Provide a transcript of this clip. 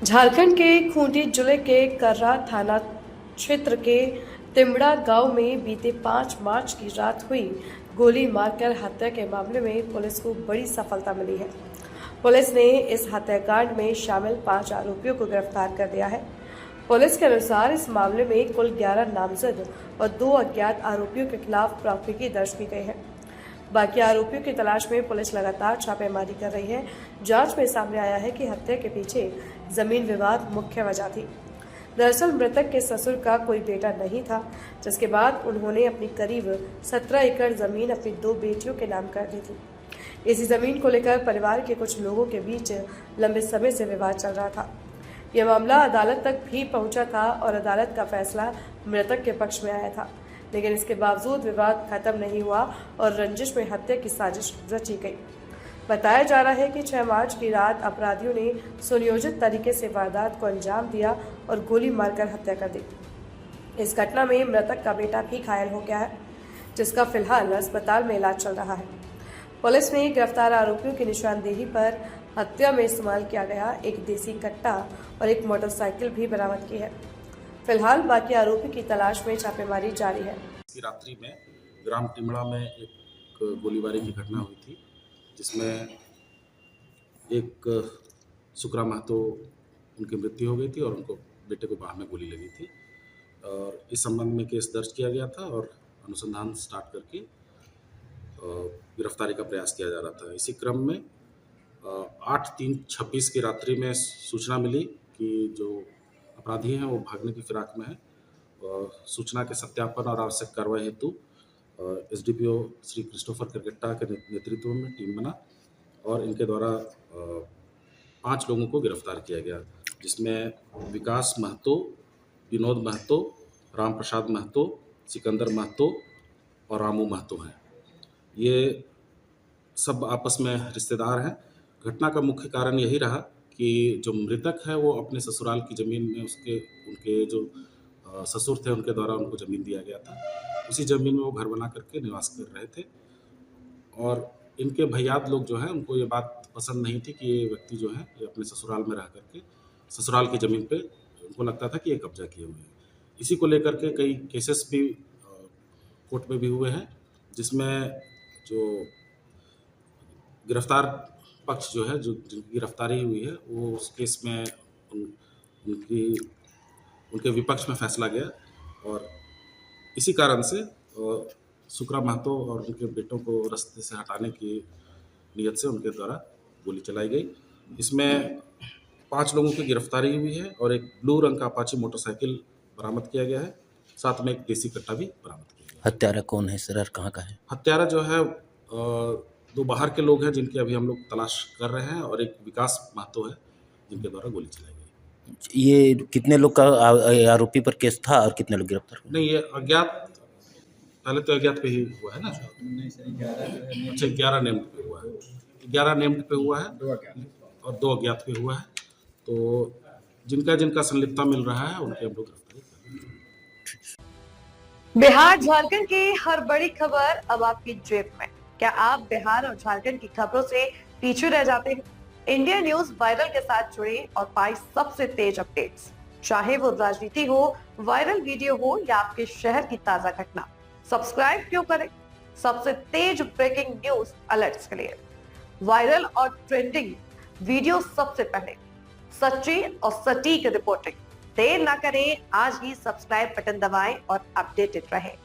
झारखंड के खूंटी जिले के कर्रा थाना क्षेत्र के तिमड़ा गांव में बीते 5 मार्च की रात हुई गोली मारकर हत्या के मामले में पुलिस को बड़ी सफलता मिली है। पुलिस ने इस हत्याकांड में शामिल 5 आरोपियों को गिरफ्तार कर लिया है। पुलिस के अनुसार इस मामले में कुल 11 नामजद और 2 अज्ञात आरोपियों के खिलाफ प्राथमिकी दर्ज की गई है। बाकी आरोपियों की तलाश में पुलिस लगातार छापेमारी कर रही है। जांच में सामने आया है कि हत्या के पीछे जमीन विवाद मुख्य वजह थी। दरअसल मृतक के ससुर का कोई बेटा नहीं था, जिसके बाद उन्होंने अपनी करीब 17 एकड़ जमीन अपनी 2 बेटियों के नाम कर दी थी। इसी जमीन को लेकर परिवार के कुछ लोगों के बीच लंबे समय से विवाद चल रहा था। यह मामला अदालत तक भी पहुंचा था और अदालत का फैसला मृतक के पक्ष में आया था, लेकिन इसके बावजूद विवाद खत्म नहीं हुआ और रंजिश में हत्या की साजिश रची गई। बताया जा रहा है कि 6 मार्च की रात अपराधियों ने सुनियोजित तरीके से वारदात को अंजाम दिया और गोली मारकर हत्या कर दी। इस घटना में मृतक का बेटा भी घायल हो गया है, जिसका फिलहाल अस्पताल में इलाज चल रहा है। पुलिस ने गिरफ्तार आरोपियों की निशानदेही पर हत्या में इस्तेमाल किया गया एक देसी कट्टा और एक मोटरसाइकिल भी बरामद की है। फिलहाल बाकी आरोपी की तलाश में छापेमारी जारी है। रात्रि में ग्राम टिमड़ा में एक गोलीबारी की घटना हुई थी, जिसमें एक सुकरा महतो उनकी मृत्यु हो गई थी और उनको बेटे को बाह में गोली लगी थी। और इस संबंध में केस दर्ज किया गया था और अनुसंधान स्टार्ट करके गिरफ्तारी का प्रयास किया जा रहा था। इसी क्रम में 8/3/26 की रात्रि में सूचना मिली कि जो अपराधी हैं वो भागने की फिराक में है। सूचना के सत्यापन और आवश्यक कार्रवाई हेतु एसडीपीओ श्री क्रिस्टोफर करगट्टा के नेतृत्व में टीम बना और इनके द्वारा 5 लोगों को गिरफ्तार किया गया, जिसमें विकास महतो, विनोद महतो, राम प्रसाद महतो, सिकंदर महतो और रामू महतो हैं। ये सब आपस में रिश्तेदार हैं। घटना का मुख्य कारण यही रहा कि जो मृतक है वो अपने ससुराल की ज़मीन में उनके जो ससुर थे उनके द्वारा उनको ज़मीन दिया गया था। उसी ज़मीन में वो घर बना करके निवास कर रहे थे और इनके भैयाद लोग जो हैं उनको ये बात पसंद नहीं थी कि ये व्यक्ति जो है ये अपने ससुराल में रह करके ससुराल की ज़मीन पे उनको लगता था कि ये कब्जा किए हुए हैं। इसी को लेकर के कई केसेस भी कोर्ट में भी हुए हैं, जिसमें जो गिरफ्तार पक्ष जो है जिनकी गिरफ्तारी हुई है वो उस केस में उनके विपक्ष में फैसला गया और इसी कारण से सुकरा महतो और उनके बेटों को रास्ते से हटाने की नीयत से उनके द्वारा गोली चलाई गई। इसमें 5 लोगों की गिरफ्तारी हुई है और एक ब्लू रंग का अपाची मोटरसाइकिल बरामद किया गया है। साथ में एक देसी कट्टा भी बरामद किया गया। हत्यारा कौन है सर और कहाँ का है? हत्यारा जो है 2 बाहर के लोग हैं जिनकी अभी हम लोग तलाश कर रहे हैं और एक विकास महतो है जिनके द्वारा गोली चलाई गई। ये कितने लोग का आरोपी पर केस था और कितने लोग गिरफ्तार हुए? नहीं, ये अज्ञात, पहले तो अज्ञात पे ही हुआ है ना। अच्छा, 11 नेम्ड पे हुआ है। 11 नेम्ड पे हुआ है और 2 अज्ञात पे हुआ है। तो जिनका संलिप्तता मिल रहा है उनके हम लोग गिरफ्तारी कर रहे हैं। बिहार झारखंड की हर बड़ी खबर अब आपकी जेब में। क्या आप बिहार और झारखंड की खबरों से पीछे रह जाते हैं? इंडिया न्यूज वायरल के साथ जुड़े और पाए सबसे तेज अपडेट्स, चाहे वो राजनीति हो, वायरल वीडियो हो या आपके शहर की ताजा घटना। सब्सक्राइब क्यों करें? सबसे तेज ब्रेकिंग न्यूज अलर्ट्स के लिए, वायरल और ट्रेंडिंग वीडियो सबसे पहले, सच्ची और सटीक रिपोर्टिंग। देर ना करें, आज ही सब्सक्राइब बटन दबाएं और अपडेटेड रहें।